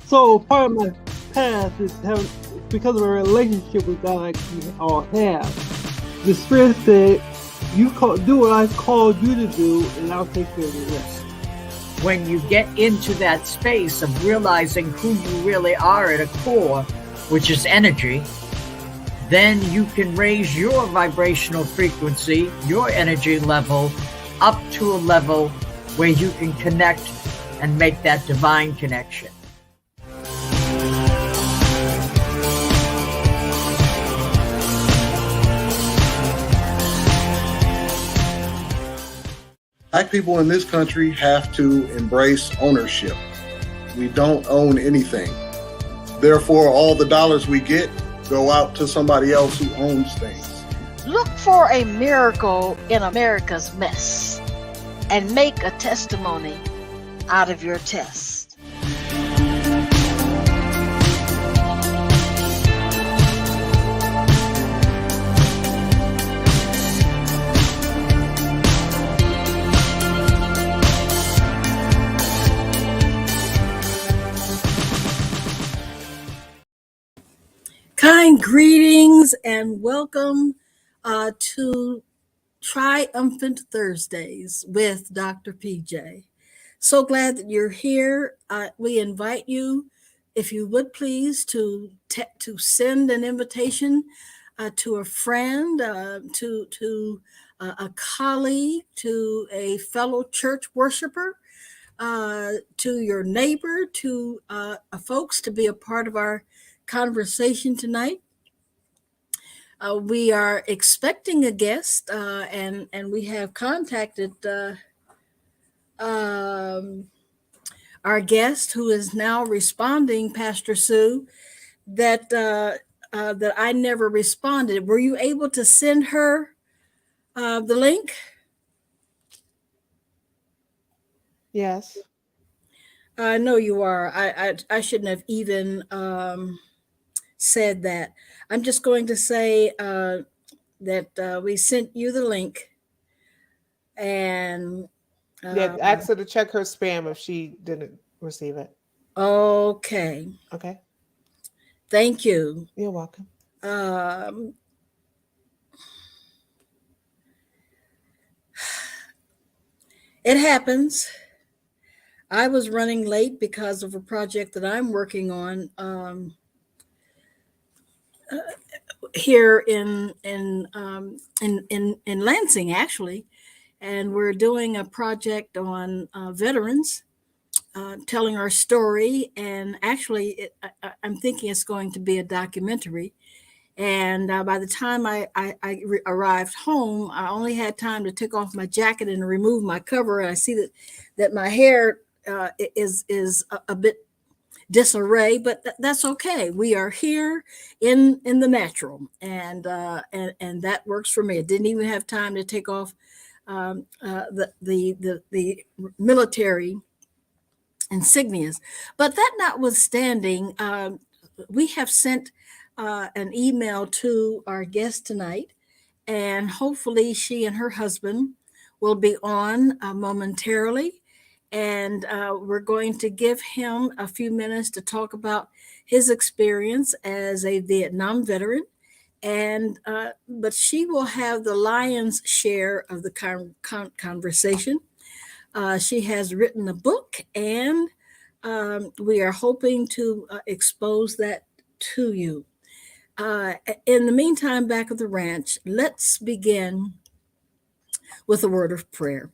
So part of my past is because of a relationship with God like we all have. The Spirit said, do what I called you to do, and I'll take care of the rest. When you get into that space of realizing who you really are at a core, which is energy, then you can raise your vibrational frequency, your energy level, up to a level where you can connect and make that divine connection. Black people in this country have to embrace ownership. We don't own anything. Therefore, all the dollars we get go out to somebody else who owns things. Look for a miracle in America's mess and make a testimony out of your test. Kind greetings and welcome to Triumphant Thursdays with Dr. PJ. So glad that you're here. We invite you, if you would please, to send an invitation to a friend, to a colleague, to a fellow church worshiper, to your neighbor, to folks to be a part of our conversation tonight. We are expecting a guest, and we have contacted our guest, who is now responding, Pastor Sue, that I never responded. Were you able to send her the link? Yes. I know you are. I shouldn't have even said that. I'm just going to say that we sent you the link, and ask her to check her spam if she didn't receive it. Okay. Thank you. You're welcome. It happens. I was running late because of a project that I'm working on here in Lansing, actually, and we're doing a project on veterans, telling our story. And actually, I'm thinking it's going to be a documentary. And by the time I arrived home, I only had time to take off my jacket and remove my cover. And I see that my hair is a bit disarray, but that's okay. We are here in the natural, and that works for me. I didn't even have time to take off the military insignias. But that notwithstanding, we have sent an email to our guest tonight, and hopefully she and her husband will be on momentarily. And we're going to give him a few minutes to talk about his experience as a Vietnam veteran. And but she will have the lion's share of the conversation. She has written a book, and we are hoping to expose that to you. In the meantime, back at the ranch, let's begin with a word of prayer.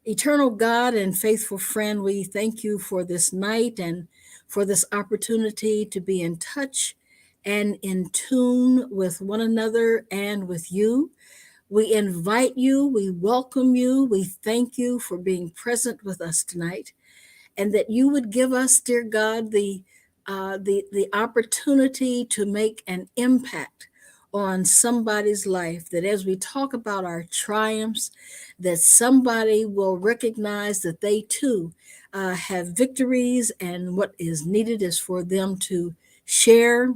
Eternal God and faithful friend, we thank you for this night and for this opportunity to be in touch and in tune with one another and with you. We invite you, we welcome you, we thank you for being present with us tonight, and that you would give us, dear God, the opportunity to make an impact on somebody's life, that as we talk about our triumphs, that somebody will recognize that they too have victories, and what is needed is for them to share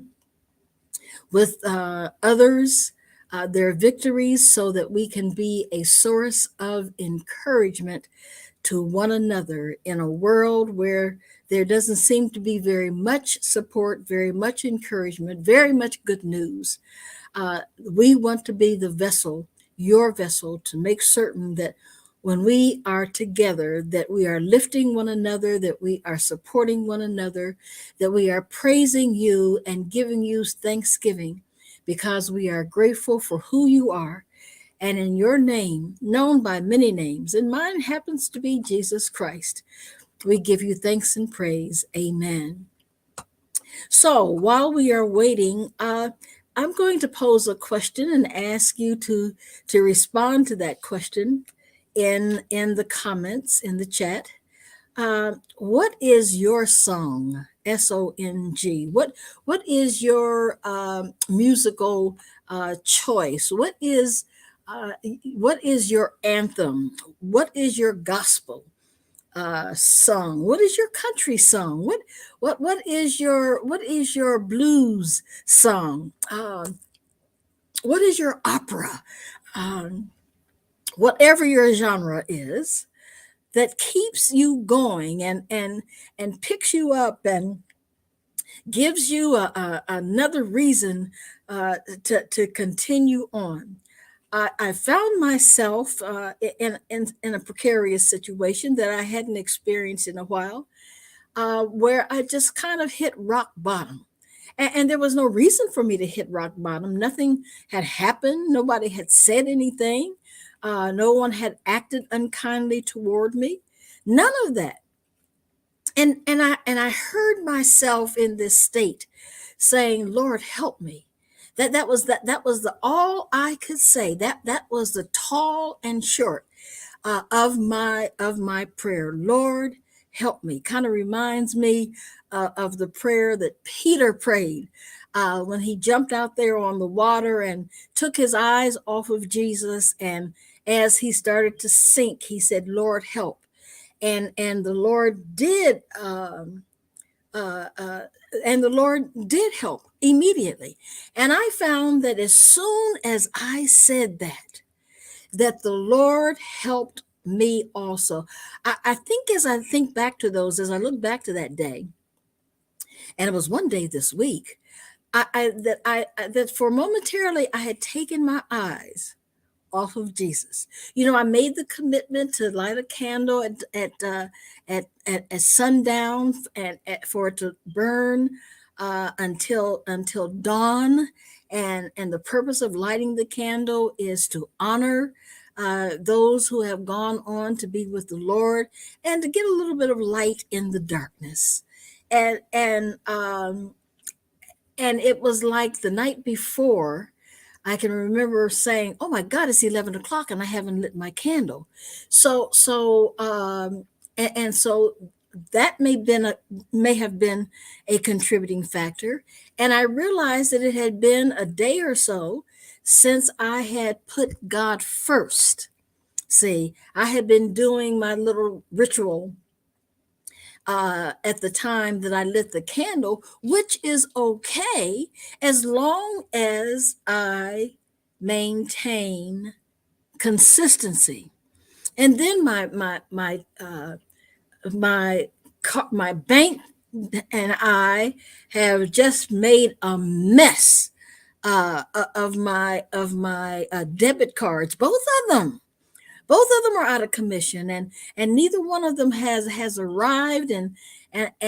with others their victories, so that we can be a source of encouragement to one another in a world where There doesn't seem to be very much support, very much encouragement, very much good news. We want to be the vessel, your vessel, to make certain that when we are together, that we are lifting one another, that we are supporting one another, that we are praising you and giving you thanksgiving because we are grateful for who you are. And in your name, known by many names, and mine happens to be Jesus Christ, we give you thanks and praise. Amen. So while we are waiting, I'm going to pose a question and ask you to respond to that question in the comments in the chat. What is your song? SONG. What is your musical choice? What is your anthem? What is your gospel song? What is your country song? What is your blues song? What is your opera? Um, Whatever your genre is, that keeps you going and picks you up and gives you another reason to continue on. I found myself in a precarious situation that I hadn't experienced in a while, where I just kind of hit rock bottom. And there was no reason for me to hit rock bottom. Nothing had happened. Nobody had said anything. No one had acted unkindly toward me. None of that. And I heard myself in this state saying, Lord, help me. That was the all I could say. That was the tall and short of my prayer. Lord, help me. Kind of reminds me of the prayer that Peter prayed when he jumped out there on the water and took his eyes off of Jesus. And as he started to sink, he said, Lord, help. And the Lord did. And the Lord did help immediately. And I found that as soon as I said that the Lord helped me also. I think as I think back to those, as I look back to that day, and it was one day this week, that for momentarily I had taken my eyes off of Jesus. I made the commitment to light a candle at sundown and for it to burn until dawn. And the purpose of lighting the candle is to honor those who have gone on to be with the Lord and to get a little bit of light in the darkness. And it was like the night before, I can remember saying, "Oh my God, it's 11 o'clock and I haven't lit my candle." So that may have been a contributing factor. And I realized that it had been a day or so since I had put God first. See, I had been doing my little ritual at the time that I lit the candle, which is okay as long as I maintain consistency. And then my bank and I have just made a mess of my debit cards, both of them. Both of them are out of commission, and neither one of them has arrived, and I've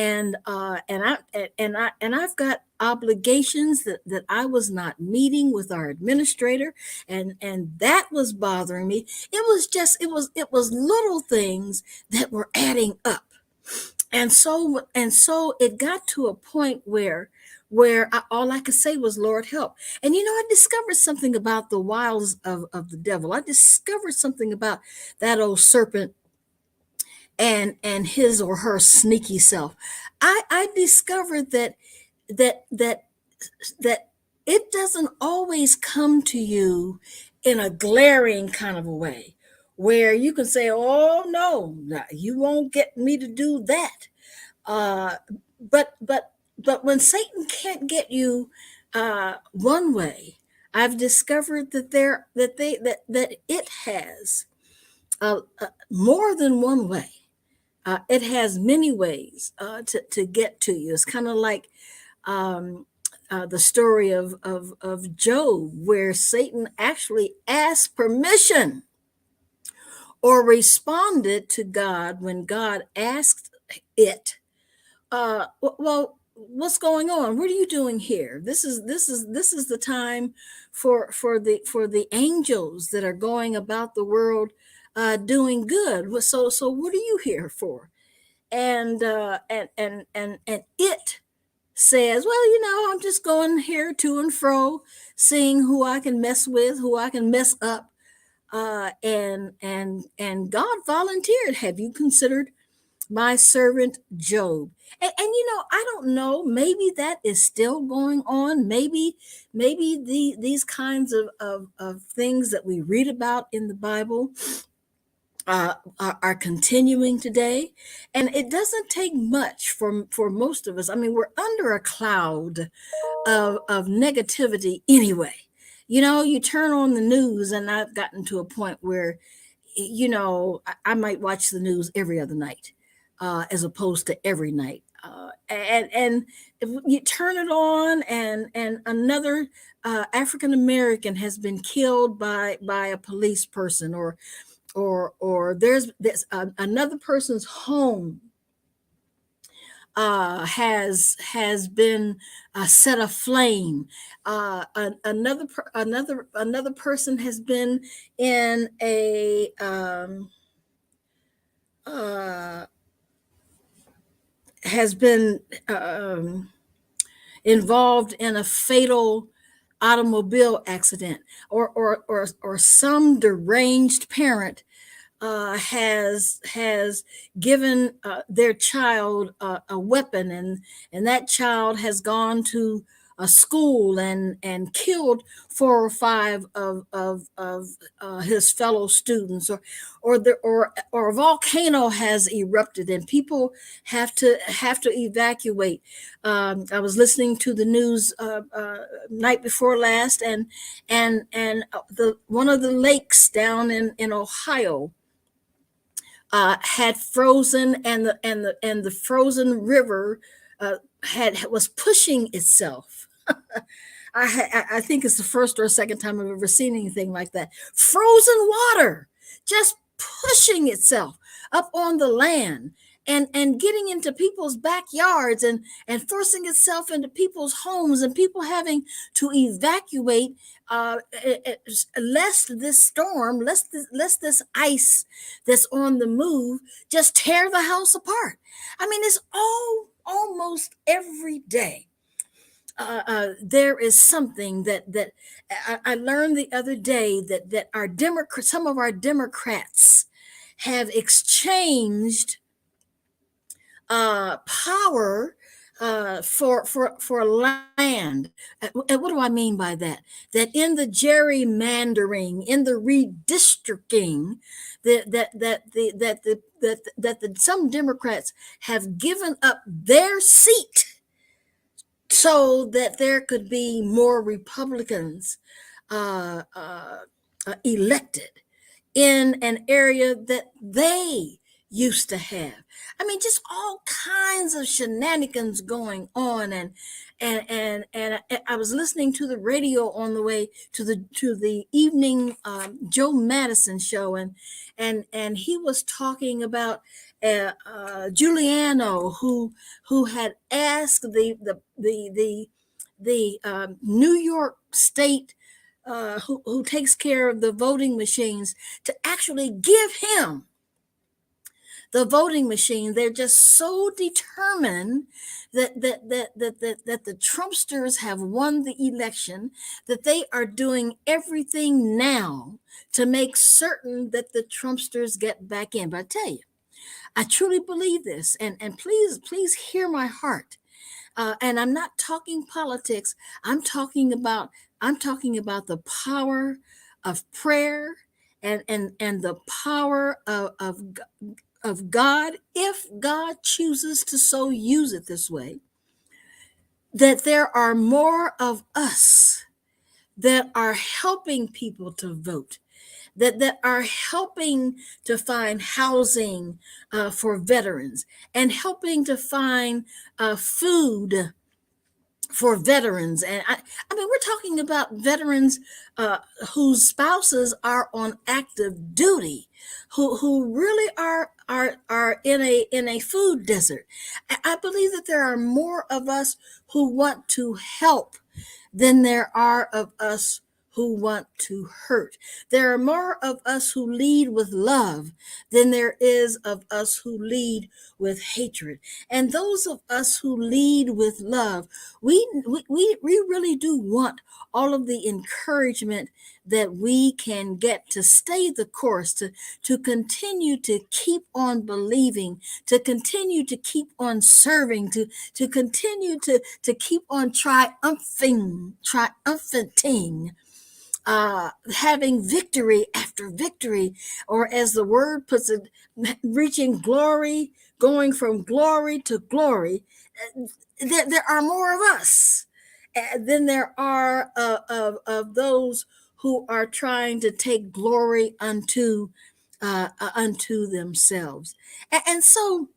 got obligations that I was not meeting with our administrator, and that was bothering me. It was little things that were adding up, and so it got to a point where all I could say was, Lord, help. And I discovered something about the wiles of the devil. I discovered something about that old serpent and his or her sneaky self. I discovered that it doesn't always come to you in a glaring kind of a way where you can say, oh no, you won't get me to do that. But when Satan can't get you one way, I've discovered that it has more than one way It has many ways to get to you. It's kind of like um, the story of Job, where Satan actually asked permission or responded to God when God asked it. Well, what's going on? What are you doing here? This is the time for the angels that are going about the world doing good. So what are you here for? And it says, well, I'm just going here to and fro, seeing who I can mess with, who I can mess up. And God volunteered. Have you considered my servant Job? And I don't know, maybe that is still going on. Maybe these kinds of things that we read about in the Bible are continuing today. And it doesn't take much for most of us. I mean, we're under a cloud of negativity anyway. You turn on the news, and I've gotten to a point where I might watch the news every other night, as opposed to every night. And if you turn it on, and another African American has been killed by a police person, or another person's home has been set aflame. Another person has been in a has been involved in a fatal automobile accident, or some deranged parent has given their child a weapon, and that child has gone to a school and killed 4 or 5 of his fellow students, or a volcano has erupted and people have to evacuate. I was listening to the news night before last, and the one of the lakes down in Ohio had frozen, and the frozen river was pushing itself. I think it's the first or second time I've ever seen anything like that. Frozen water just pushing itself up on the land, and getting into people's backyards, and forcing itself into people's homes, and people having to evacuate, lest this storm, lest this ice that's on the move just tear the house apart. I mean, it's almost every day. There is something that I learned the other day, that some of our Democrats have exchanged power for land. And what do I mean by that? That in the gerrymandering, in the redistricting, some Democrats have given up their seat so that there could be more Republicans elected in an area that they used to have. I mean, just all kinds of shenanigans going on, and I was listening to the radio on the way to the evening Joe Madison show, and he was talking about Giuliano, who had asked the New York State, who takes care of the voting machines, to actually give him the voting machine. They're just so determined that the Trumpsters have won the election, that they are doing everything now to make certain that the Trumpsters get back in. But I tell you, I truly believe this, and please hear my heart. And I'm not talking politics. I'm talking about the power of prayer, and the power of God, if God chooses to so use it this way, that there are more of us that are helping people to vote, that are helping to find housing for veterans, and helping to find food for veterans. And I mean, we're talking about veterans whose spouses are on active duty, who really are in a food desert. I believe that there are more of us who want to help than there are of us who want to hurt. There are more of us who lead with love than there is of us who lead with hatred. And those of us who lead with love, we really do want all of the encouragement that we can get to stay the course, to continue to keep on believing, to continue to keep on serving, to continue to keep on triumphanting, having victory after victory, or as the word puts it, reaching glory, going from glory to glory. There are more of us than there are of those who are trying to take glory unto themselves. And so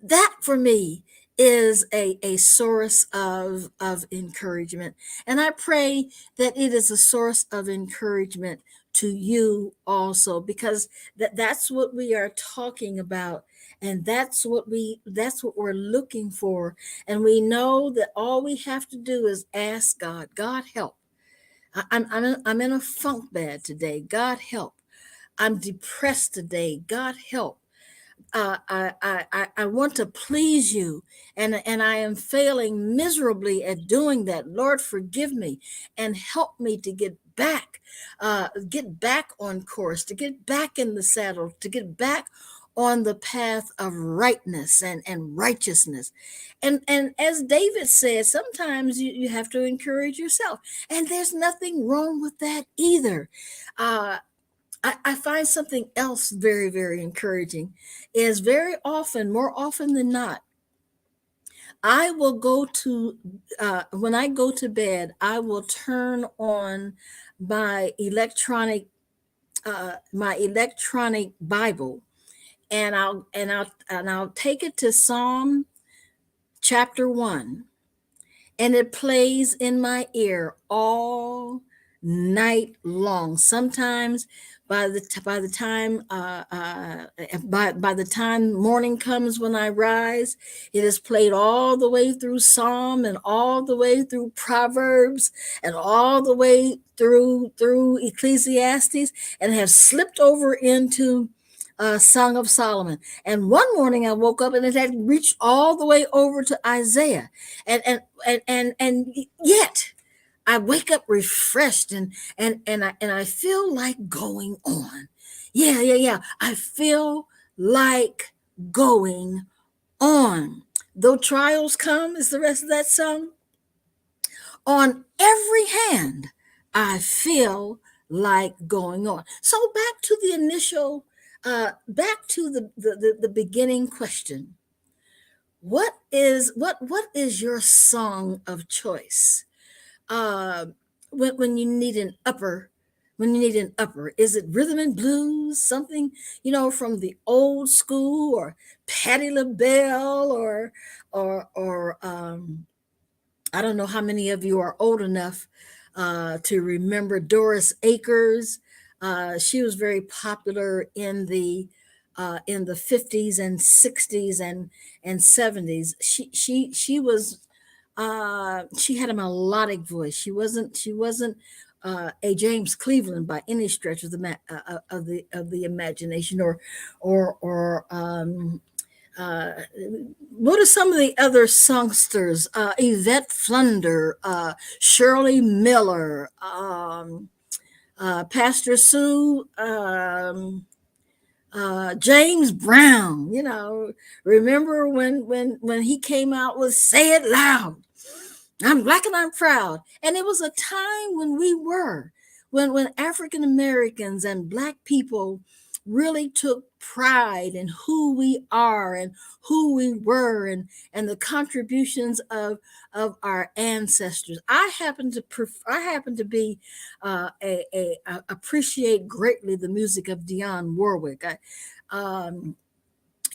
that for me is a source of encouragement. And I pray that it is a source of encouragement to you also, because that's what we are talking about. And that's what we're looking for. And we know that all we have to do is ask God, God help. I'm in a funk bed today. God help. I'm depressed today. God help. I want to please you, and I am failing miserably at doing that. Lord, forgive me and help me to get back on course, to get back in the saddle, to get back on the path of rightness and righteousness. And as David said, sometimes you have to encourage yourself, and there's nothing wrong with that either. I find something else very, very encouraging is very often, more often than not, I will go to, when I go to bed, I will turn on my electronic Bible, and I'll take it to Psalm chapter 1, and it plays in my ear all night long. Sometimes by the time morning comes, when I rise, it is played all the way through Psalm, and all the way through Proverbs, and all the way through Ecclesiastes, and have slipped over into Song of Solomon. And one morning I woke up and it had reached all the way over to Isaiah, and yet I wake up refreshed, and I feel like going on. Yeah. I feel like going on. Though trials come, is the rest of that song. On every hand, I feel like going on. So back to the initial, back to the beginning question. What is your song of choice? When you need an upper, is it rhythm and blues, something from the old school, or Patti LaBelle, or I don't know how many of you are old enough to remember Doris Akers. She was very popular in the 50s and 60s and 70s. She was she had a melodic voice. She wasn't a James Cleveland by any stretch of the imagination, or what are some of the other songsters? Yvette Flunder, Shirley Miller, Pastor Sue, James Brown. Remember when he came out with "Say It Loud"? I'm black and I'm proud. And it was a time when African Americans and Black people really took pride in who we are and who we were, and the contributions of our ancestors. I happen to be appreciate greatly the music of Dionne Warwick. Um,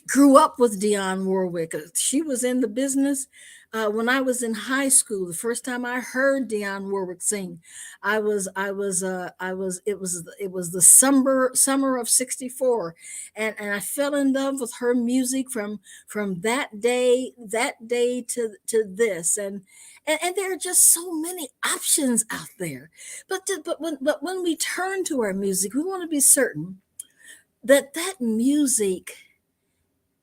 Grew up with Dionne Warwick. She was in the business when I was in high school. The first time I heard Dionne Warwick sing, it was the summer of '64, and I fell in love with her music from that day to this, and there are just so many options out there. But when we turn to our music, we want to be certain that music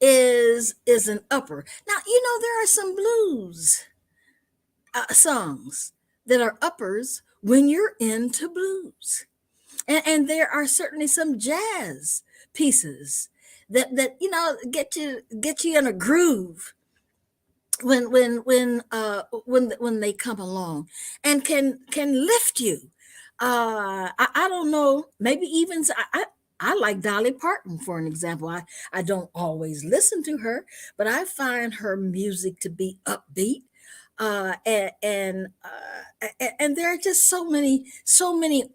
is an upper. Now, there are some blues songs that are uppers when you're into blues, and there are certainly some jazz pieces that get you in a groove when they come along, and can lift you. I don't know, maybe even I like Dolly Parton, for an example. I don't always listen to her, but I find her music to be upbeat. And there are just so many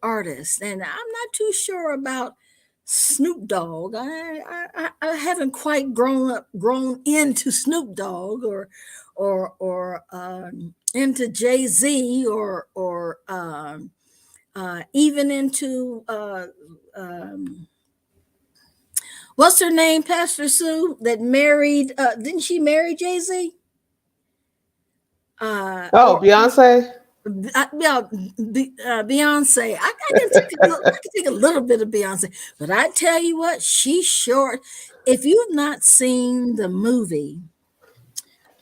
artists, and I'm not too sure about Snoop Dogg. I haven't quite grown into Snoop Dogg, or into Jay-Z, or even into what's her name, Pastor Sue, that married, didn't she marry Jay-Z? Oh, Beyonce. Yeah, Beyonce. I can take a little bit of Beyonce, but I tell you what, she's short. If you've not seen the movie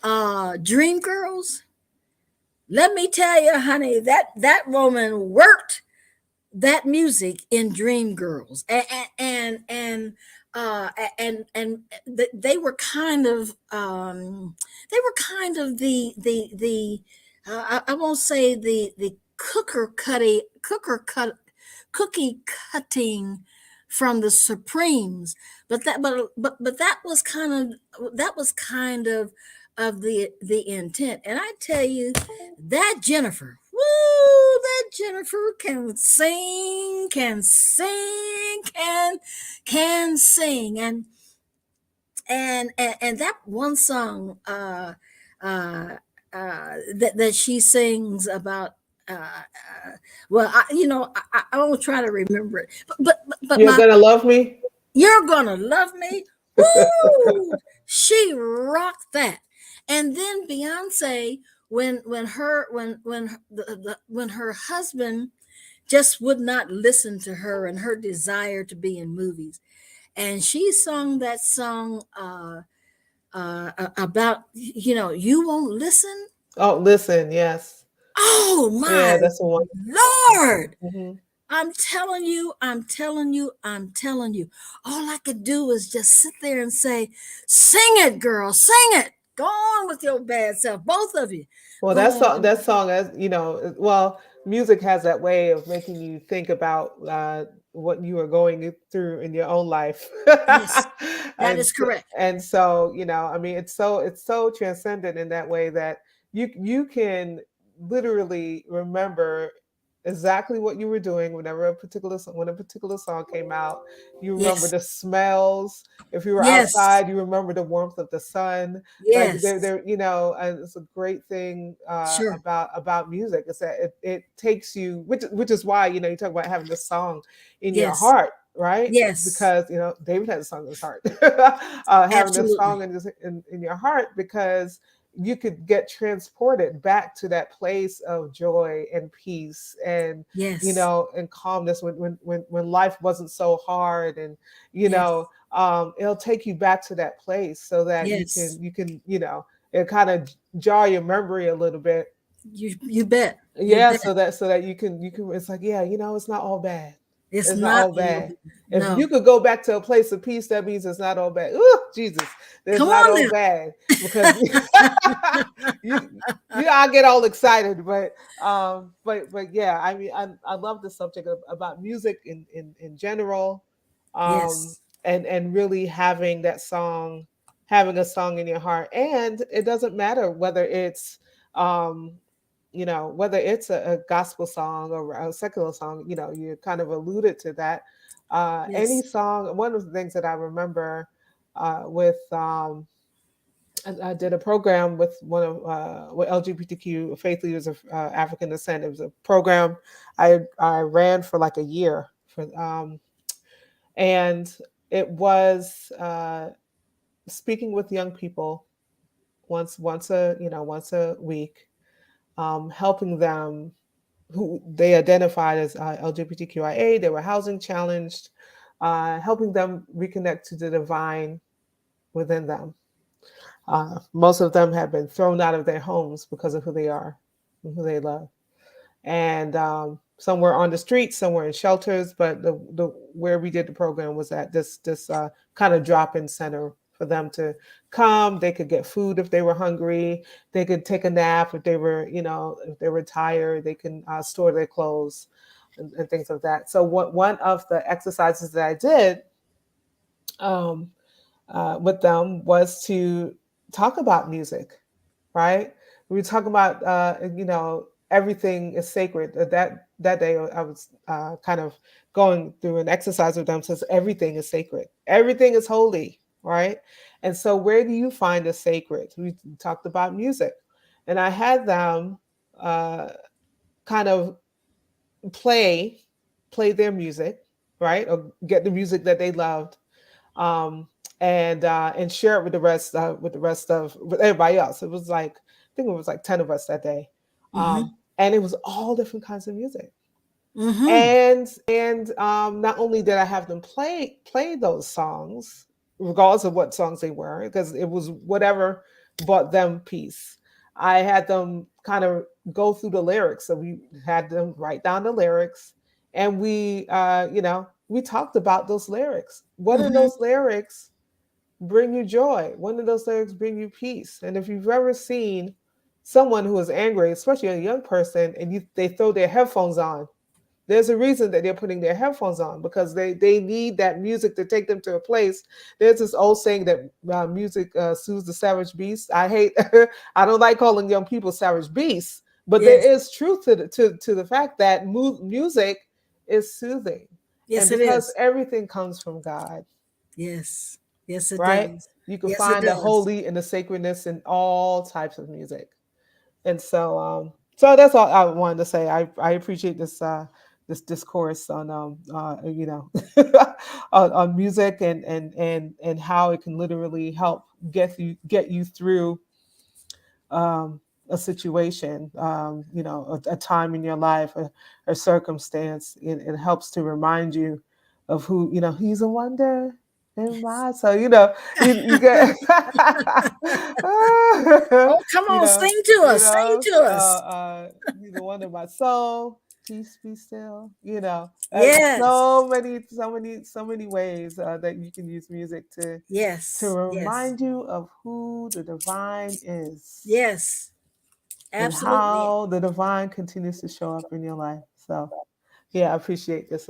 Dreamgirls, let me tell you, honey, that woman worked that music in Dreamgirls, and they were kind of I won't say the cookie cutting from the Supremes, but that was kind of the intent. And I tell you, that Jennifer, woo, that Jennifer can sing, and that one song that she sings about. Well, I won't try to remember it, but You're gonna love me. You're gonna love me. Woo! She rocked that. And then Beyonce, when her husband just would not listen to her and her desire to be in movies, and she sung that song about you won't listen. Oh, listen, yes. Oh Yeah, my that's the one. Lord! Mhm. I'm telling you. All I could do is just sit there and say, "Sing it, girl, sing it. Go on with your bad self, both of you. Well, Go on." that song, as you know, well, music has that way of making you think about what you are going through in your own life, Yes, that and is correct. so I mean, it's so transcendent in that way that you can literally remember exactly what you were doing when a particular song came out. You remember Yes, the smells. If you were yes, outside, you remember the warmth of the sun. Like yes. they're and it's a great thing Sure. about music is that it takes you, which is why you talk about having this song in your Yes, heart, right? yes. Because David had a song in his heart. Having this song Absolutely. in your heart, because you could get transported back to that place of joy and peace and Yes, and calmness when life wasn't so hard, and yes, it'll take you back to that place so that yes. you can it kind of jar your memory a little bit. You bet. You Yeah, bet. so that you can it's like, yeah, it's not all bad. It's It's not not all all bad. If no. you could go back to a place of peace, that means it's not all bad. Ooh, Jesus, it's Come not on all bad, because you I get all excited, but yeah, I mean, I love the subject about music in general. Yes. and really having that song, having a song in your heart. And it doesn't matter whether it's um whether it's a gospel song or a secular song. You kind of alluded to that. Any Yes. song. One of the things that I remember with I did a program with one of with LGBTQ faith leaders of African descent. It was a program I ran for like a year for, and it was speaking with young people once a week, helping them who they identified as LGBTQIA. They were housing challenged, helping them reconnect to the divine within them. Most of them have been thrown out of their homes because of who they are and who they love. And some were on the streets, some were in shelters, but the where we did the program was at this kind of drop-in center for them to come. They could get food if they were hungry. They could take a nap if they were, if they were tired. They can store their clothes and things like that. So one of the exercises that I did um, with them was to talk about music, right? We were talking about, everything is sacred. That day, I was kind of going through an exercise with them. Says everything is sacred, everything is holy, right? And so, where do you find the sacred? We talked about music, and I had them kind of play their music, right, or get the music that they loved, um, and share it with the rest of with everybody else. It was like I think it was like 10 of us that day, Mm-hmm. and it was all different kinds of music. Mm-hmm. And not only did I have them play those songs, regardless of what songs they were, because it was whatever brought them peace. I had them kind of go through the lyrics, so we had them write down the lyrics, and we talked about those lyrics. What do Mm-hmm. those lyrics bring you joy? When do those lyrics bring you peace? And if you've ever seen someone who is angry, especially a young person, and they throw their headphones on, there's a reason that they're putting their headphones on, because they need that music to take them to a place. There's this old saying that music soothes the savage beast. I hate, I don't like calling young people savage beasts, but there Yes. is truth to the fact that music is soothing. And Yes, it because is. everything comes from God, Yes. Yes, it right? does. You can Yes, it find the does. holy and the sacredness in all types of music. And so that's all I wanted to say. I appreciate this discourse on on music and how it can literally help get you through a situation, a time in your life, a circumstance. It helps to remind you of who, he's a wonder in my, so you get Oh, come you on, know sing to us. Sing to us. he's the wonder of my soul, peace be still. Yes. So many ways that you can use music to Yes. Yes. remind you of who the divine is Yes. and Absolutely. how the divine continues to show up in your life. So yeah, I appreciate this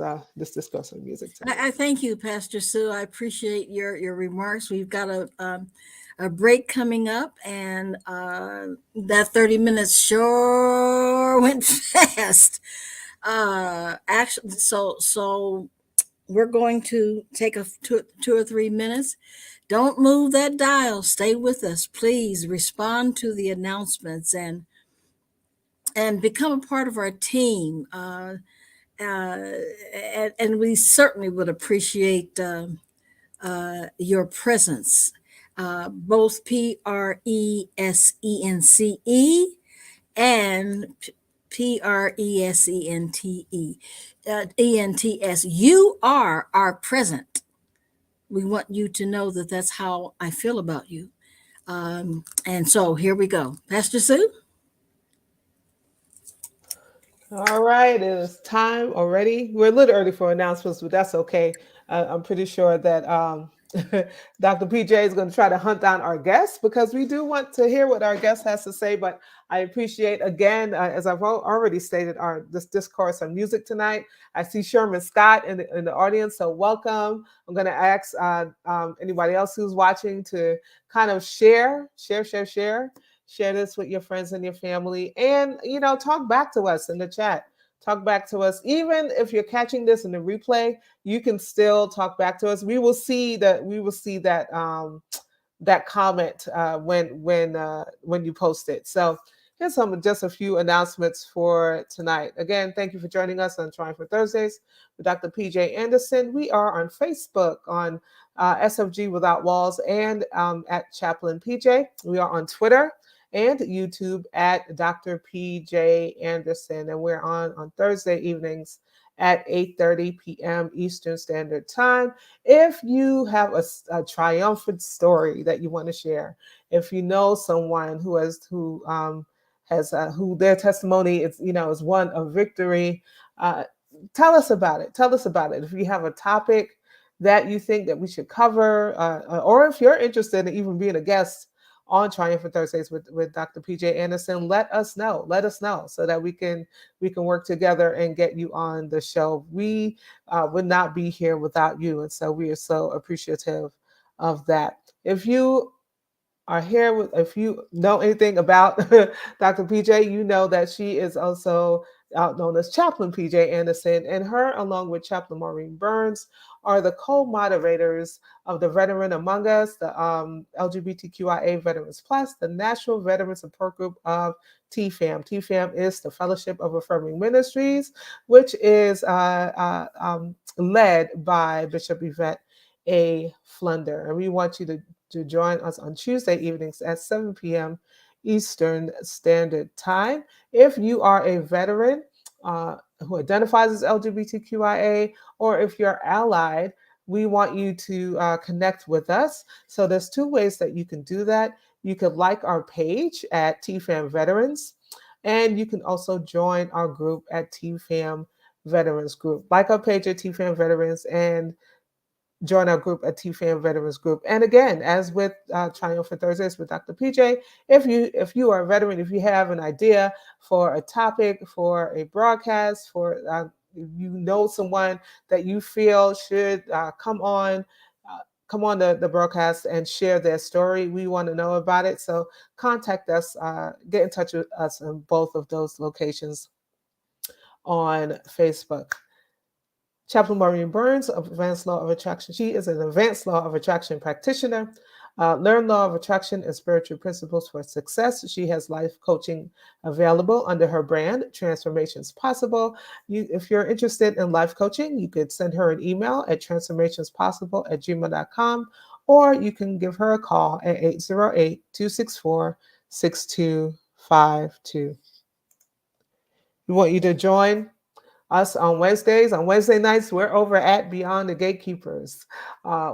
discourse on music tonight. I thank you, Pastor Sue. I appreciate your remarks. We've got a break coming up, and that 30 minutes sure went fast. Actually, so we're going to take a 2 or 3 minutes. Don't move that dial. Stay with us, please. Respond to the announcements and become a part of our team. And we certainly would appreciate your presence. Both PRESENCE and PRESENTE, You are our present. We want you to know that that's how I feel about you. And so here we go. Pastor Sue? All right, it is time already. We're a little early for announcements, but that's okay. I'm pretty sure that Dr. PJ is going to try to hunt down our guests because we do want to hear what our guest has to say. But I appreciate, again, as I've already stated, this discourse on music tonight. I see Sherman Scott in the audience, so welcome. I'm going to ask anybody else who's watching to kind of share this with your friends and your family, and talk back to us in the chat. Talk back to us. Even if you're catching this in the replay, you can still talk back to us. We will see that. That comment when you post it. So here's just a few announcements for tonight. Again, thank you for joining us on Triumphant Thursdays with Dr. PJ Anderson. We are on Facebook on SFG Without Walls and at Chaplain PJ. We are on Twitter and YouTube at Dr. PJ Anderson. And we're on Thursday evenings at 8:30 p.m. Eastern Standard Time. If you have a triumphant story that you want to share, if you know someone who their testimony is one of victory, tell us about it. Tell us about it. If you have a topic that you think that we should cover, or if you're interested in even being a guest on Triumphant Thursdays with Dr. PJ Anderson, let us know so that we can work together and get you on the show. We would not be here without you. And so we are so appreciative of that. If you are here, if you know anything about Dr. PJ, you know that she is also known as Chaplain PJ Anderson, and her, along with Chaplain Maureen Burns, are the co-moderators of the Veteran Among Us, the LGBTQIA Veterans Plus, the National Veteran Support Group of TFAM. TFAM is the Fellowship of Affirming Ministries, which is led by Bishop Yvette A. Flunder. And we want you to join us on Tuesday evenings at 7 p.m. Eastern Standard Time. If you are a veteran who identifies as LGBTQIA, or if you're allied, we want you to connect with us. So there's two ways that you can do that. You could like our page at TFAM Veterans, and you can also join our group at TFAM Veterans Group. Like our page at TFAM Veterans and join our group at TFAM Veterans Group. And again, as with Triumphant Thursdays with Dr. PJ, if you are a veteran, if you have an idea for a topic, for a broadcast, for you know someone that you feel should come on the broadcast and share their story, we want to know about it. So contact us, get in touch with us in both of those locations on Facebook. Chaplain Maureen Burns of Advanced Law of Attraction. She is an Advanced Law of Attraction practitioner. Learn Law of Attraction and Spiritual Principles for Success. She has life coaching available under her brand, Transformations Possible. If you're interested in life coaching, you could send her an email at transformationspossible@gmail.com, or you can give her a call at 808-264-6252. We want you to join us on Wednesdays. On Wednesday nights, we're over at Beyond the Gatekeepers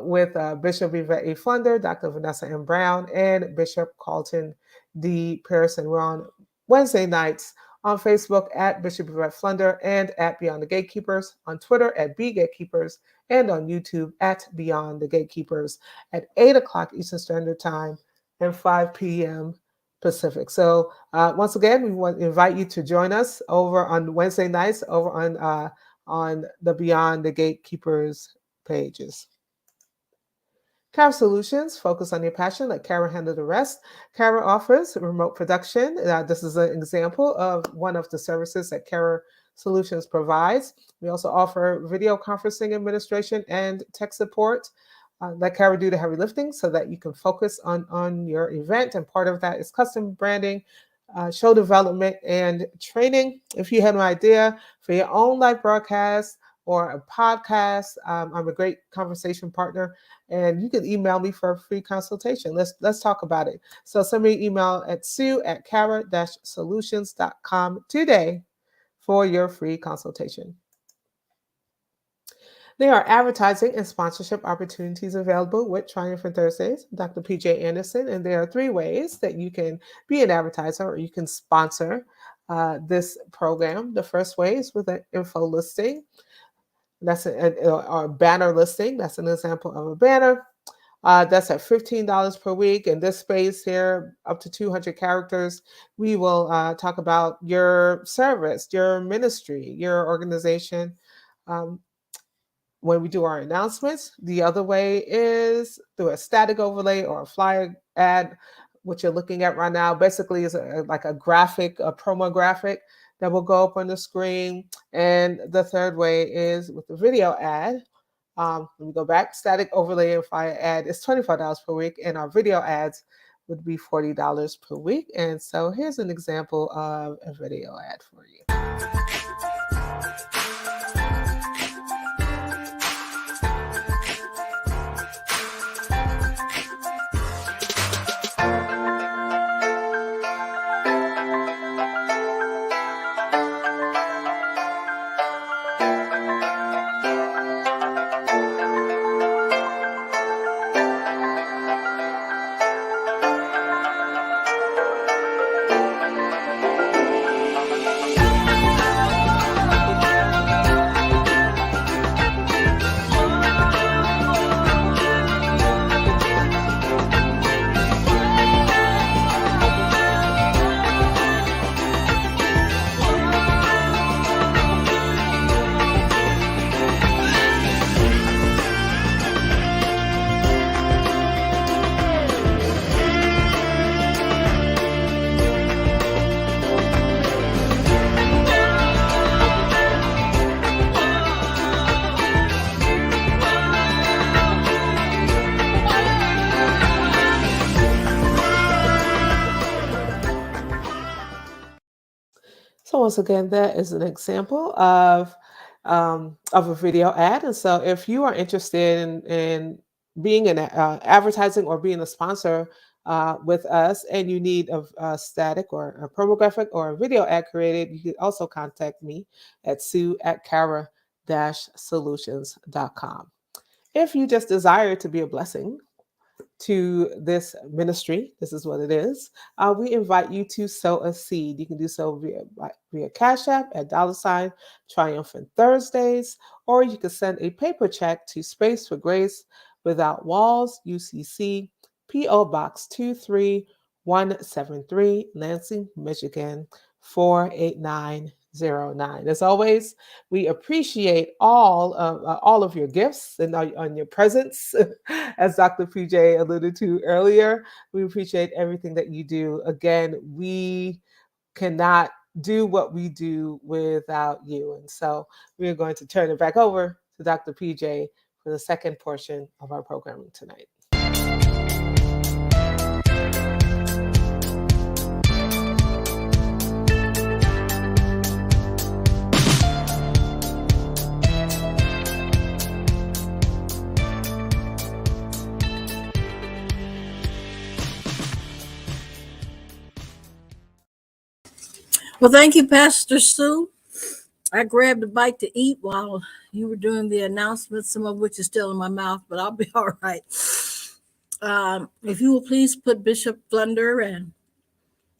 with Bishop Yvette A. Flunder, Dr. Vanessa M. Brown, and Bishop Carlton D. Pearson. We're on Wednesday nights on Facebook at Bishop Yvette Flunder and at Beyond the Gatekeepers, on Twitter at BGatekeepers, and on YouTube at Beyond the Gatekeepers at 8 o'clock Eastern Standard Time and 5 p.m. Pacific. So once again, we want to invite you to join us over on Wednesday nights over on the Beyond the Gatekeepers pages. Cara Solutions, focus on your passion, let Cara handle the rest. Cara offers remote production. This is an example of one of the services that Cara Solutions provides. We also offer video conferencing administration and tech support. Let Cara do the heavy lifting so that you can focus on your event. And part of that is custom branding, show development, and training. If you have an idea for your own live broadcast or a podcast, I'm a great conversation partner, and you can email me for a free consultation. Let's talk about it. So send me an email at sue@cara-solutions.com today for your free consultation. There are advertising and sponsorship opportunities available with Triumphant Thursdays, Dr. PJ Anderson, and there are 3 ways that you can be an advertiser or you can sponsor this program. The first way is with an info listing. That's a banner listing. That's an example of a banner. That's at $15 per week. In this space here, up to 200 characters, we will talk about your service, your ministry, your organization. Um, when we do our announcements, the other way is through a static overlay or a flyer ad. What you're looking at right now basically is like a graphic, a promo graphic that will go up on the screen. And the third way is with the video ad. Let me go back. Static overlay and flyer ad is $25 per week, and our video ads would be $40 per week. And so here's an example of a video ad for you. So once again, that is an example of a video ad. And so if you are interested in being an advertising or being a sponsor with us, and you need a static or a promo graphic or a video ad created, you can also contact me at sue@cara-solutions.com. If you just desire to be a blessing to this ministry, this is what it is. We invite you to sow a seed. You can do so via Cash App at $ Triumphant Thursdays, or you can send a paper check to Space for Grace Without Walls, UCC, P.O. Box 23173, Lansing, Michigan 48909. As always, we appreciate all of your gifts and on your presence, as Dr. PJ alluded to earlier. We appreciate everything that you do. Again, we cannot do what we do without you. And so we're going to turn it back over to Dr. PJ for the second portion of our programming tonight. Well, thank you, Pastor Sue. I grabbed a bite to eat while you were doing the announcements, some of which is still in my mouth, but I'll be all right. If you will please put Bishop Flunder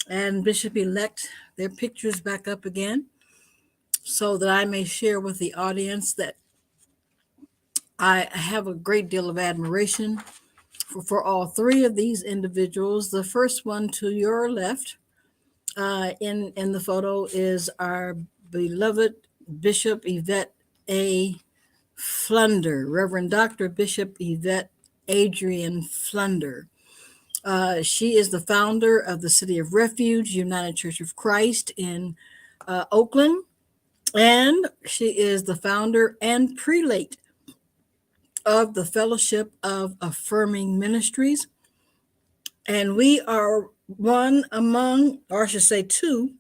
and Bishop-elect, their pictures back up again, so that I may share with the audience that I have a great deal of admiration for all three of these individuals. The first one to your left in the photo is our beloved Bishop Yvette A. Flunder, Reverend Dr. Bishop Yvette Adrian Flunder. She is the founder of the City of Refuge, United Church of Christ in Oakland, and she is the founder and prelate of the Fellowship of Affirming Ministries. And we are one among, or I should say two,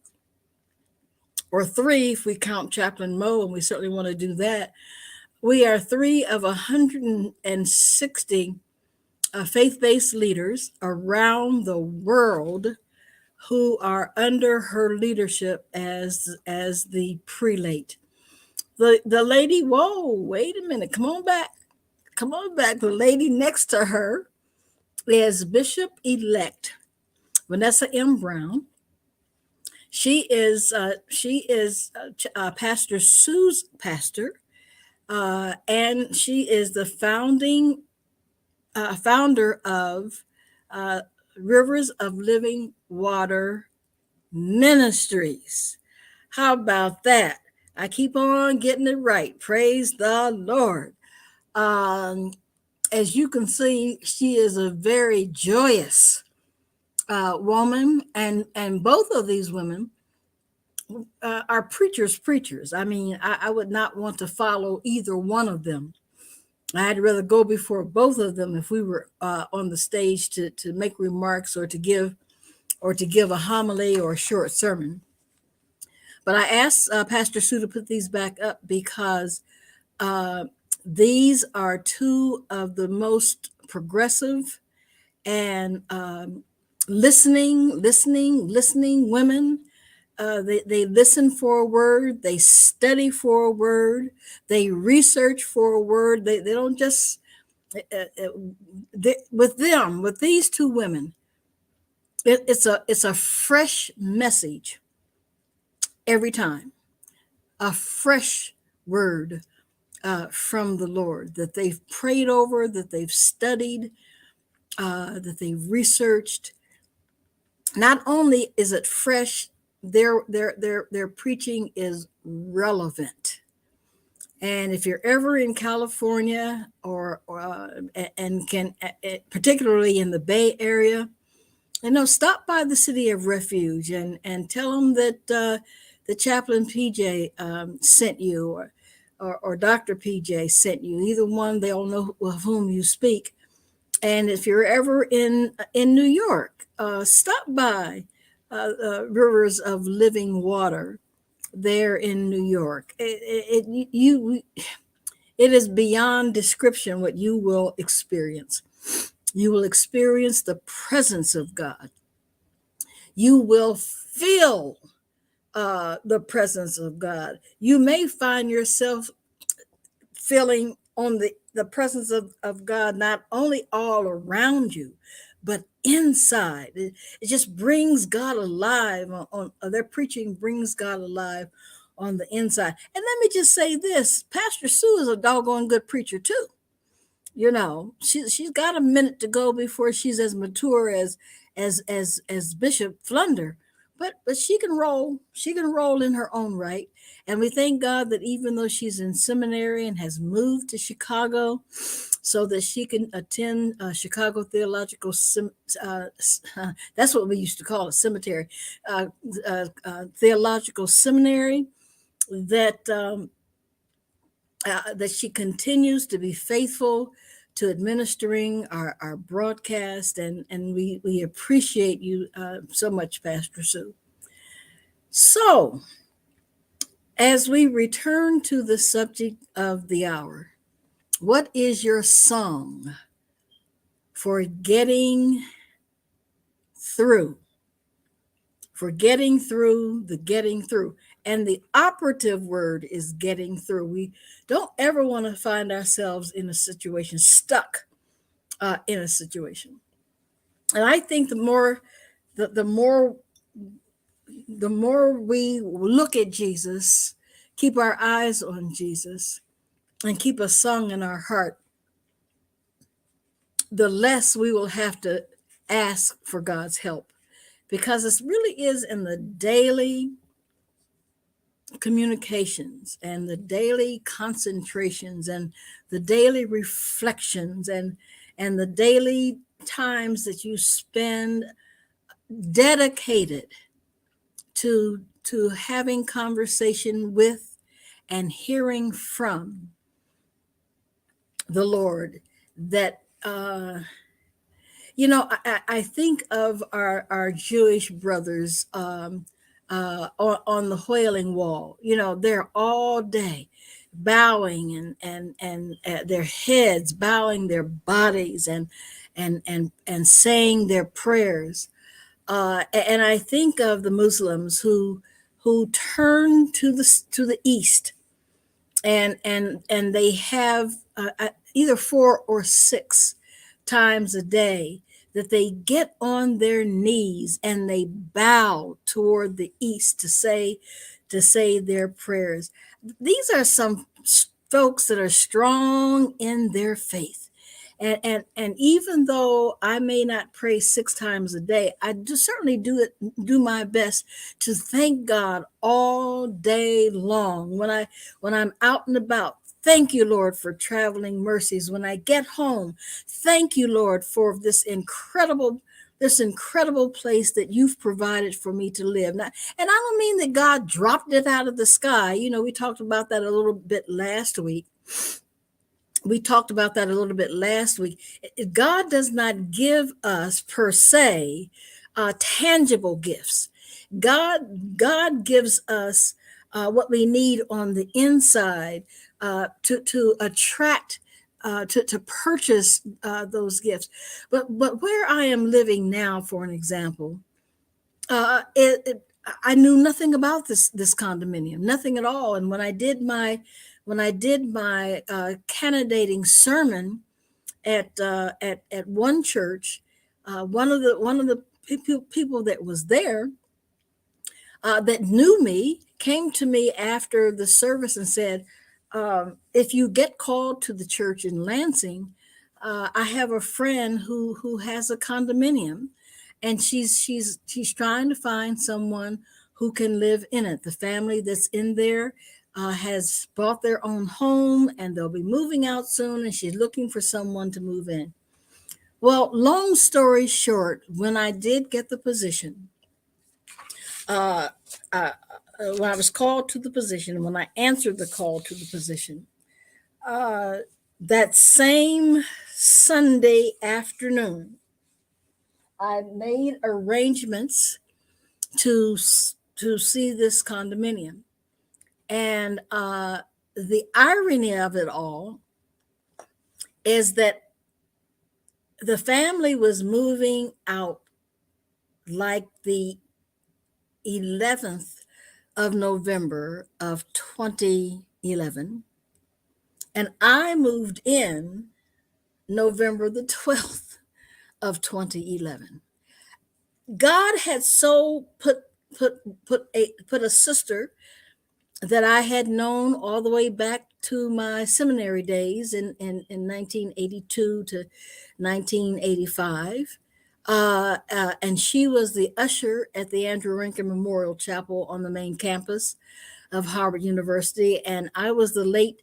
or three, if we count Chaplain Moe, and we certainly want to do that. We are three of 160 faith-based leaders around the world who are under her leadership as the prelate. The lady, whoa, wait a minute, come on back. The lady next to her is Bishop-elect Vanessa M. Brown. She is Pastor Sue's pastor, and she is the founding founder of Rivers of Living Water Ministries. How about that? I keep on getting it right. Praise the Lord. As you can see, she is a very joyous woman, and both of these women are preachers. I mean, I would not want to follow either one of them. I'd rather go before both of them if we were on the stage to make remarks or to give a homily or a short sermon. But I asked Pastor Sue to put these back up because these are two of the most progressive and listening women. They listen for a word, they study for a word, they research for a word. They don't just, with these two women, it's a fresh message every time, a fresh word from the Lord that they've prayed over, that they've studied, that they've researched. Not only is it fresh, their preaching is relevant. And if you're ever in California or particularly in the Bay Area, stop by the City of Refuge and tell them that the chaplain PJ sent you, or Dr. PJ sent you. Either one, they all know of whom you speak. And if you're ever in New York, stop by Rivers of Living Water there in New York. It is beyond description what you will experience. You will experience the presence of God. You will feel the presence of God. You may find yourself feeling on the presence of God, not only all around you, but inside. It just brings God alive. Their preaching brings God alive on the inside. And let me just say this, Pastor Sue is a doggone good preacher too. She's got a minute to go before she's as mature as Bishop Flunder, but she can roll. She can roll in her own right. And we thank God that even though she's in seminary and has moved to Chicago so that she can attend Chicago Theological, that's what we used to call a cemetery, Theological Seminary, that she continues to be faithful to administering our broadcast, and we appreciate you so much, Pastor Sue. So, as we return to the subject of the hour, what is your song for getting through? For getting through, getting through. And the operative word is getting through. We don't ever want to find ourselves in a situation, stuck in a situation. And I think the more we look at Jesus, keep our eyes on Jesus, and keep a song in our heart, the less we will have to ask for God's help. Because it really is in the daily communications and the daily concentrations and the daily reflections and the daily times that you spend dedicated to having conversation with and hearing from the Lord that I think of our Jewish brothers on the Wailing Wall. They're all day bowing and their heads, bowing their bodies and saying their prayers. And I think of the Muslims who turn to the east, and they have either 4 or 6 times a day that they get on their knees and they bow toward the east to say their prayers. These are some folks that are strong in their faith, And even though I may not pray 6 times a day, I do certainly do my best to thank God all day long. When I'm out and about, thank you, Lord, for traveling mercies. When I get home, thank you, Lord, for this incredible place that you've provided for me to live. Now, and I don't mean that God dropped it out of the sky. We talked about that a little bit last week. God does not give us per se tangible gifts. God gives us what we need on the inside to attract to purchase those gifts. But where I am living now, for an example, I knew nothing about this condominium, nothing at all. And when I did my candidating sermon at one church, one of the people that was there that knew me came to me after the service and said, if you get called to the church in Lansing, I have a friend who has a condominium, and she's trying to find someone who can live in it. The family that's in there has bought their own home, and they'll be moving out soon, and she's looking for someone to move in. Well, long story short, when I did get the position, when I was called to the position, when I answered the call to the position, that same Sunday afternoon, I made arrangements to see this condominium. And the irony of it all is that the family was moving out like the 11th of November of 2011. And I moved in November the 12th of 2011. God had so put a sister that I had known all the way back to my seminary days in 1982 to 1985. And she was the usher at the Andrew Rankin Memorial Chapel on the main campus of Harvard University. And I was the late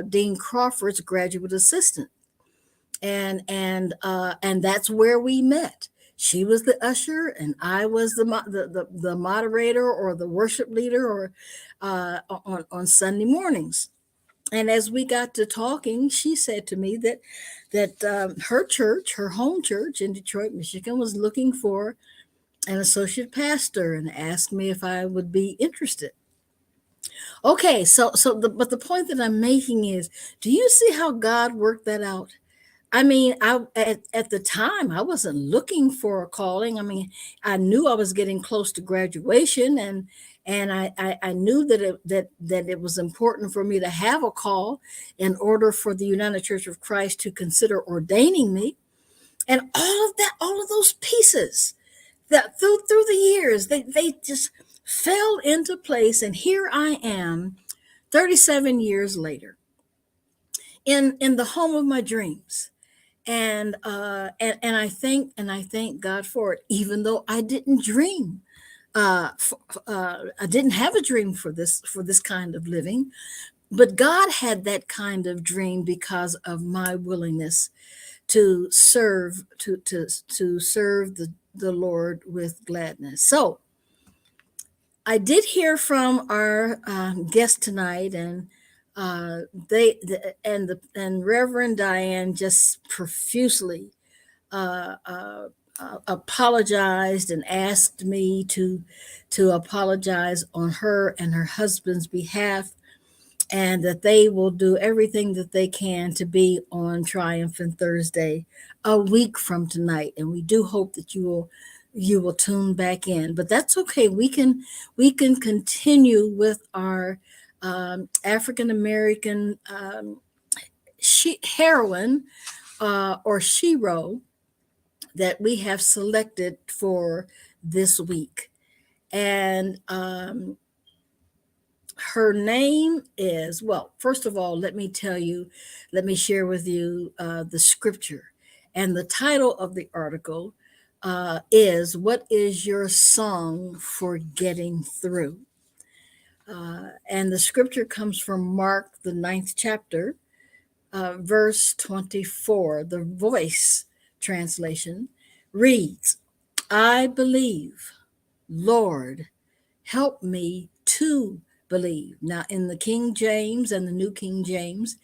Dean Crawford's graduate assistant. And that's where we met. She was the usher, and I was the moderator or the worship leader, or on Sunday mornings. And as we got to talking, she said to me that her church, her home church in Detroit, Michigan, was looking for an associate pastor, and asked me if I would be interested. Okay, but the point that I'm making is, do you see how God worked that out? I mean, at the time, I wasn't looking for a calling. I mean, I knew I was getting close to graduation, and I knew that it was important for me to have a call in order for the United Church of Christ to consider ordaining me. And all of those pieces that through the years, they just fell into place. And here I am, 37 years later, in the home of my dreams. And I thank God for it, even though I didn't dream. I didn't have a dream for this kind of living, but God had that kind of dream because of my willingness to serve the Lord with gladness. So I did hear from our guest tonight, and Reverend Diane just profusely apologized and asked me to apologize on her and her husband's behalf, and that they will do everything that they can to be on Triumphant Thursday a week from tonight. And we do hope that you will tune back in. But that's okay. We can continue with our African American heroine or shero that we have selected for this week. And Her name is, well, first of all, let me share with you the scripture. And the title of the article is What is Your Song for Getting Through? And the scripture comes from Mark, the 9th chapter, verse 24. The Voice translation reads, I believe, Lord, help me to believe. Now, in the King James and the New King James,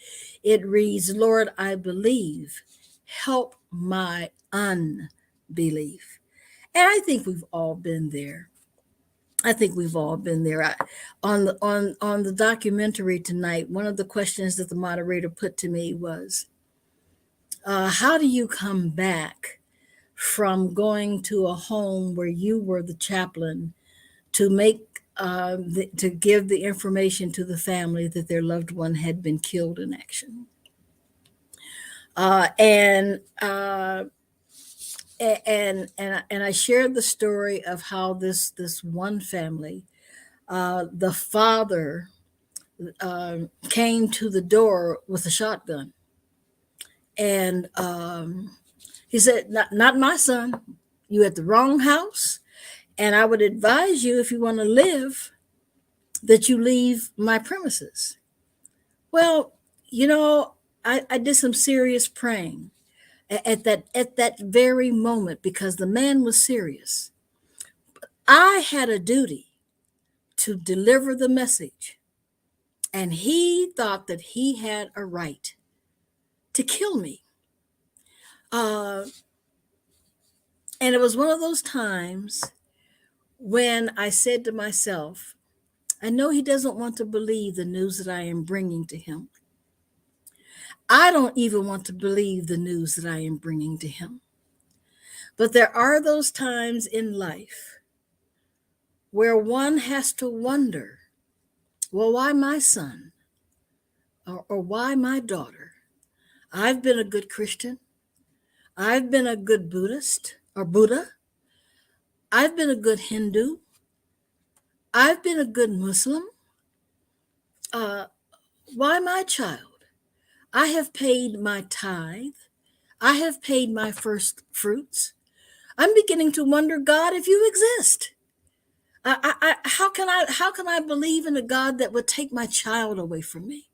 it reads, Lord, I believe, help my unbelief. And I think we've all been there. On the documentary tonight, one of the questions that the moderator put to me was, how do you come back from going to a home where you were the chaplain to to give the information to the family that their loved one had been killed in action? And I shared the story of how this one family, the father came to the door with a shotgun, and he said, "Not my son. You at the wrong house, and I would advise you, if you want to live, that you leave my premises." Well, I did some serious praying at that very moment, because the man was serious. I had a duty to deliver the message, and he thought that he had a right to kill me. And it was one of those times when I said to myself, I know he doesn't want to believe the news that I am bringing to him. I don't even want to believe the news that I am bringing to him. But there are those times in life where one has to wonder, well, why my son? Or why my daughter? I've been a good Christian. I've been a good Buddhist or Buddha. I've been a good Hindu. I've been a good Muslim. Why my child? I have paid my tithe. I have paid my first fruits. I'm beginning to wonder, God, if you exist. How can I believe in a God that would take my child away from me,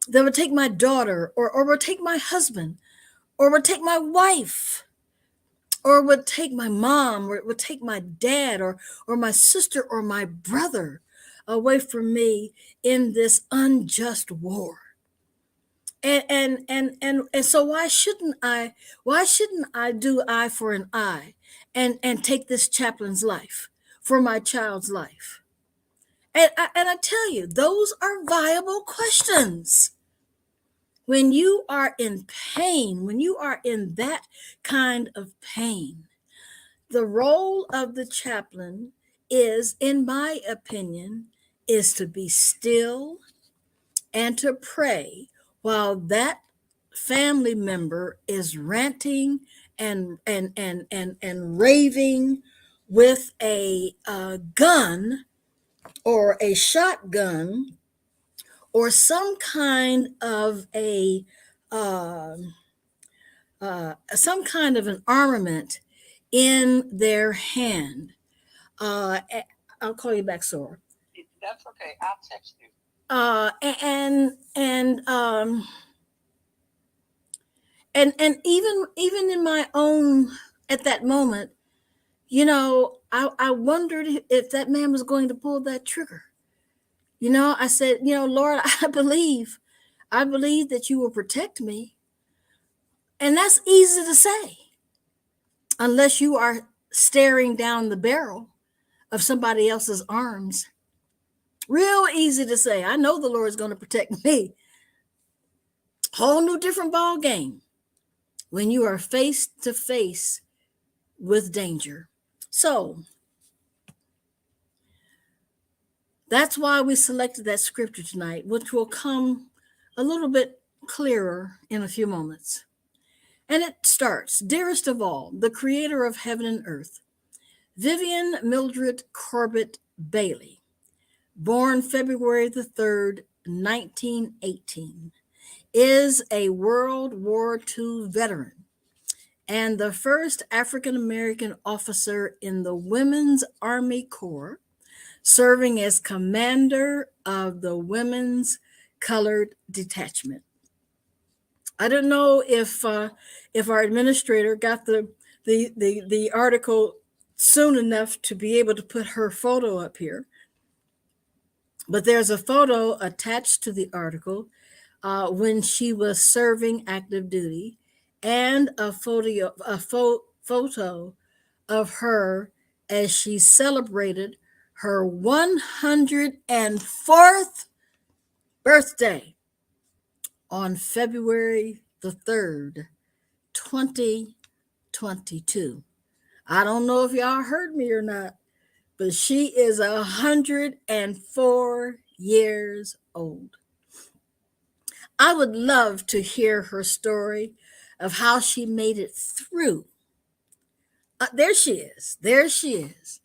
that would take my daughter, or would take my husband, or would take my wife, or would take my mom, or would take my dad, or my sister, or my brother away from me in this unjust war? And so why shouldn't I do eye for an eye and take this chaplain's life for my child's life? And I tell you, those are viable questions. When you are in pain, when you are in that kind of pain, the role of the chaplain is, in my opinion, is to be still and to pray while that family member is ranting and raving with a gun or a shotgun or some kind of an armament in their hand. I'll call you back, Sora. That's okay. I'll text you. And even in my own, at that moment, I wondered if that man was going to pull that trigger. I said, Lord, I believe that you will protect me. And that's easy to say, unless you are staring down the barrel of somebody else's arms. Real easy to say, I know the Lord is going to protect me. Whole new different ball game when you are face to face with danger. So that's why we selected that scripture tonight, which will come a little bit clearer in a few moments. And it starts, dearest of all, the creator of heaven and earth, Vivian Mildred Corbett Bailey, born February the 3rd, 1918, is a World War II veteran and the first African American officer in the Women's Army Corps, serving as commander of the Women's Colored Detachment. I don't know if our administrator got the article soon enough to be able to put her photo up here, but there's a photo attached to the article when she was serving active duty, and a photo of her as she celebrated her 104th birthday on February the 3rd, 2022. I don't know if y'all heard me or not, but she is 104 years old. I would love to hear her story of how she made it through. There she is. There she is.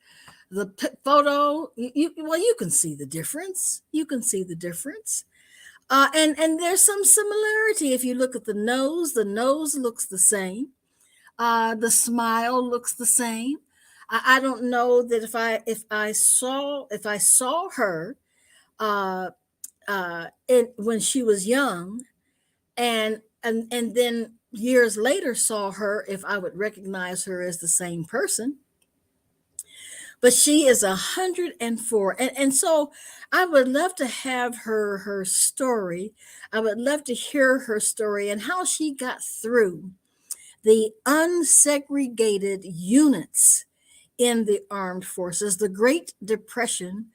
The photo, you can see the difference. You can see the difference. And there's some similarity. If you look at the nose looks the same. The smile looks the same. I don't know that if I saw her when she was young, and then years later saw her, if I would recognize her as the same person. But she is 104, and so I would love to have her story. I would love to hear her story and how she got through the unsegregated units in the armed forces, the Great Depression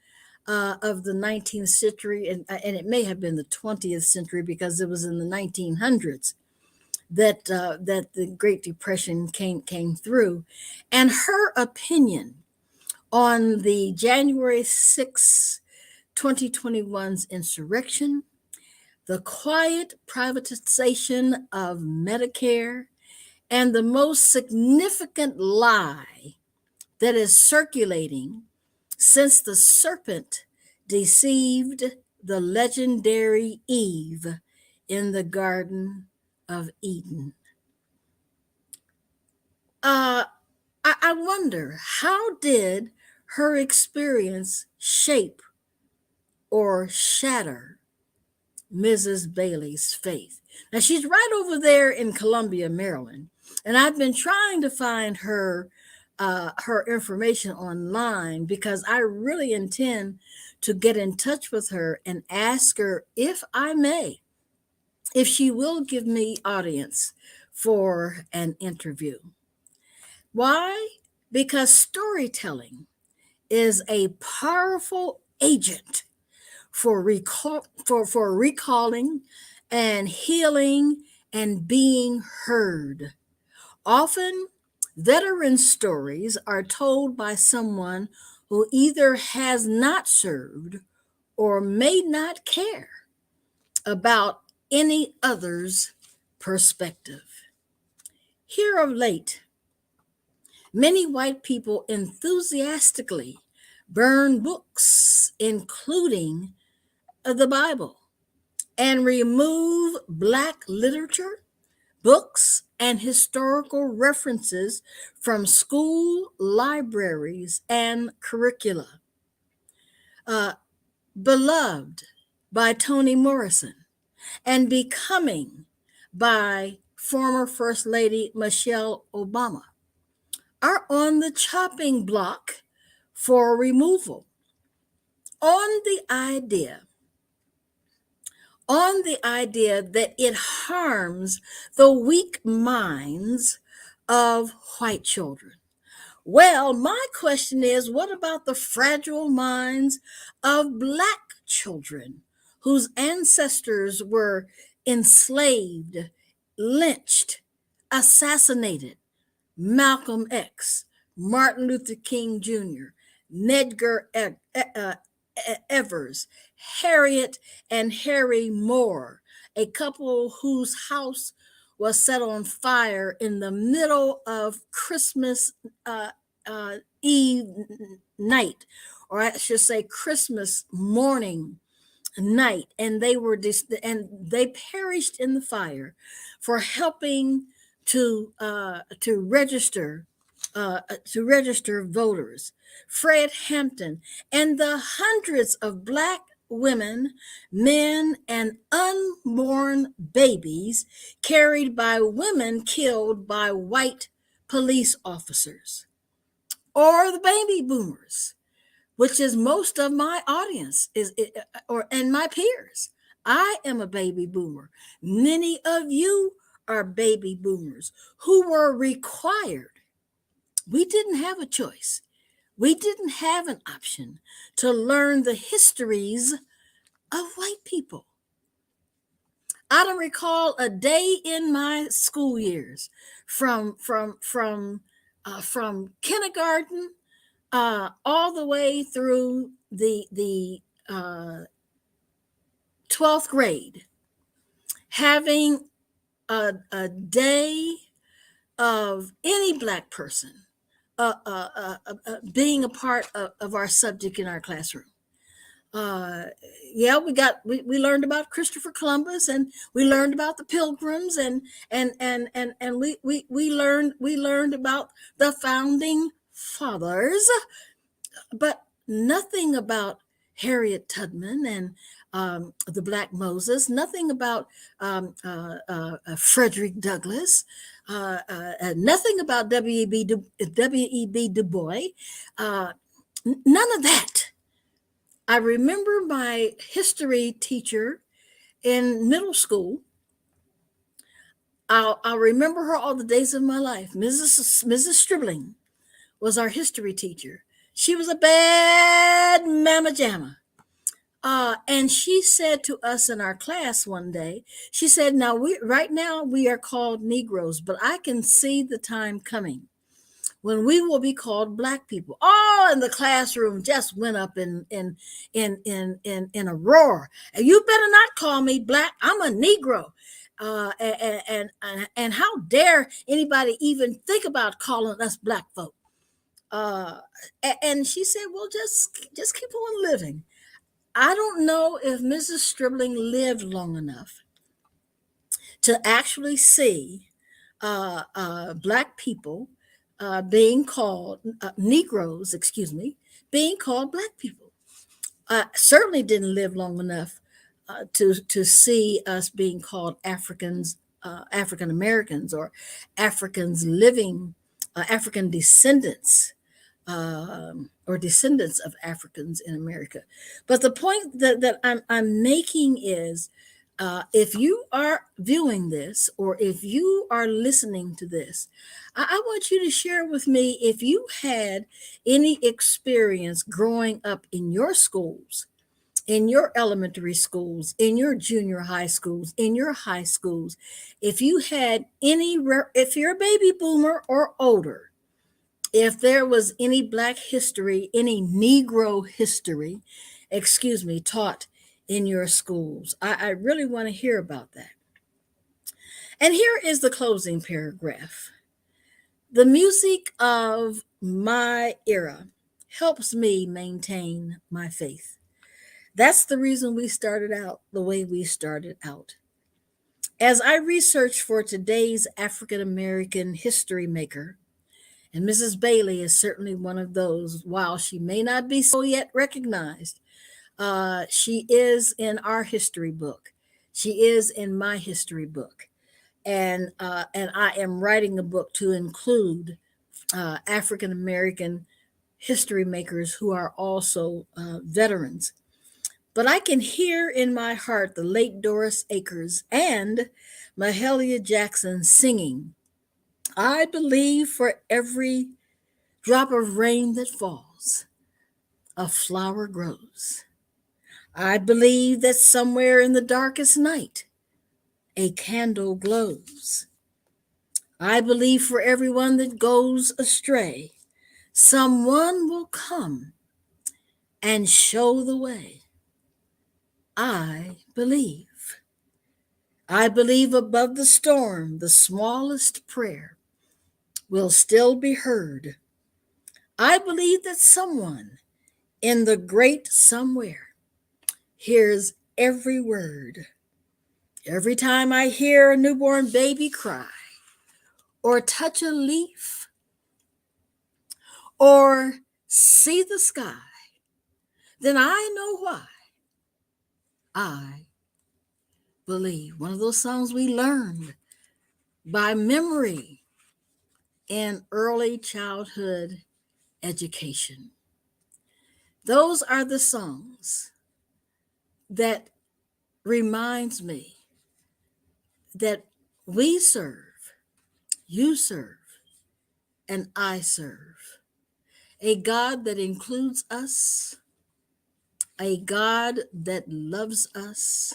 of the 19th century, and it may have been the 20th century because it was in the 1900s that the Great Depression came through. And her opinion on the January 6, 2021's insurrection, the quiet privatization of Medicare, and the most significant lie that is circulating since the serpent deceived the legendary Eve in the Garden of Eden. I wonder, how did her experience shape or shatter Mrs. Bailey's faith? Now, she's right over there in Columbia, Maryland, and I've been trying to find her information online because I really intend to get in touch with her and ask her, if I may, if she will give me audience for an interview. Why? Because storytelling is a powerful agent for recalling and healing and being heard. Often, veteran stories are told by someone who either has not served or may not care about any other's perspective. Here of late, many white people enthusiastically burn books, including the Bible, and remove Black literature, books, and historical references from school libraries and curricula. Beloved by Toni Morrison and Becoming by former First Lady Michelle Obama are on the chopping block for removal on the idea that it harms the weak minds of white children. Well, my question is, what about the fragile minds of Black children whose ancestors were enslaved, lynched, assassinated? Malcolm X, Martin Luther King Jr., Nedgar Evers, Harriet and Harry Moore, a couple whose house was set on fire in the middle of Christmas Eve night, or I should say Christmas morning, night, and they perished in the fire for helping to register voters. Fred Hampton and the hundreds of Black women, men, and unborn babies carried by women killed by white police officers, or the baby boomers, which is most of my audience and my peers. I am a baby boomer. Many of you are baby boomers who were required. We didn't have a choice. We didn't have an option to learn the histories of white people. I don't recall a day in my school years from kindergarten all the way through the 12th grade, having a day of any Black person being a part of our subject in our classroom. Yeah, we learned about Christopher Columbus, and we learned about the Pilgrims, and we learned about the founding fathers, but nothing about Harriet Tubman and the Black Moses, nothing about Frederick Douglass, nothing about W.E.B. Du Bois, none of that. I remember my history teacher in middle school. I'll remember her all the days of my life. Mrs. Stribling was our history teacher. She was a bad mamma jamma. And she said to us in our class one day, she said, right now we are called Negroes, but I can see the time coming when we will be called Black people. Oh, and the classroom just went up in a roar. And you better not call me Black. I'm a Negro. And how dare anybody even think about calling us Black folk? And she said, well, just keep on living. I don't know if Mrs. Stribling lived long enough to actually see Black people being called Negroes, being called Black people. Certainly didn't live long enough to see us being called Africans, African Americans, or Africans living, African descendants, or descendants of Africans in America. But the point that I'm making is, if you are viewing this, or if you are listening to this, I want you to share with me if you had any experience growing up in your schools, in your elementary schools, in your junior high schools, in your high schools, if you had if you're a baby boomer or older, if there was any Black history, any Negro history, taught in your schools. I really want to hear about that. And here is the closing paragraph. The music of my era helps me maintain my faith. That's the reason we started out the way we started out. As I researched for today's African American history maker, and Mrs. Bailey is certainly one of those, while she may not be so yet recognized, she is in our history book. She is in my history book. And I am writing a book to include African American history makers who are also veterans. But I can hear in my heart the late Doris Akers and Mahalia Jackson singing, I believe for every drop of rain that falls, a flower grows. I believe that somewhere in the darkest night, a candle glows. I believe for everyone that goes astray, someone will come and show the way. I believe. I believe above the storm, the smallest prayer will still be heard. I believe that someone in the great somewhere hears every word. Every time I hear a newborn baby cry, or touch a leaf, or see the sky, then I know why I believe. One of those songs we learned by memory in early childhood education. Those are the songs that reminds me that we serve, you serve, and I serve a God that includes us, a God that loves us,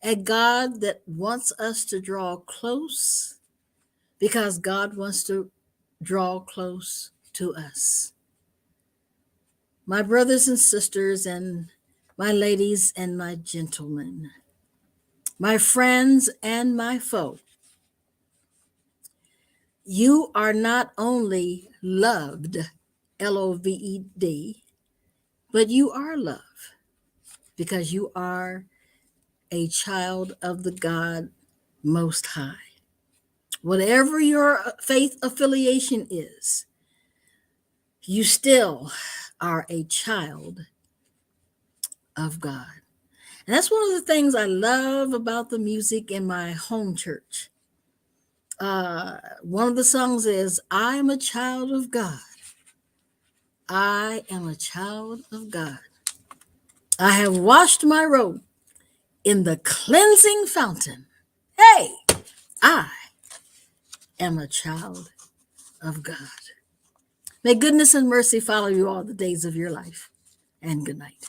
a God that wants us to draw close because God wants to draw close to us. My brothers and sisters, and my ladies and my gentlemen, my friends and my foe, you are not only loved, Loved, but you are loved because you are a child of the God Most High. Whatever your faith affiliation is, you still are a child of God. And that's one of the things I love about the music in my home church. One of the songs is, I am a child of God. I am a child of God. I have washed my robe in the cleansing fountain. Hey, I am a child of God. May goodness and mercy follow you all the days of your life. And good night.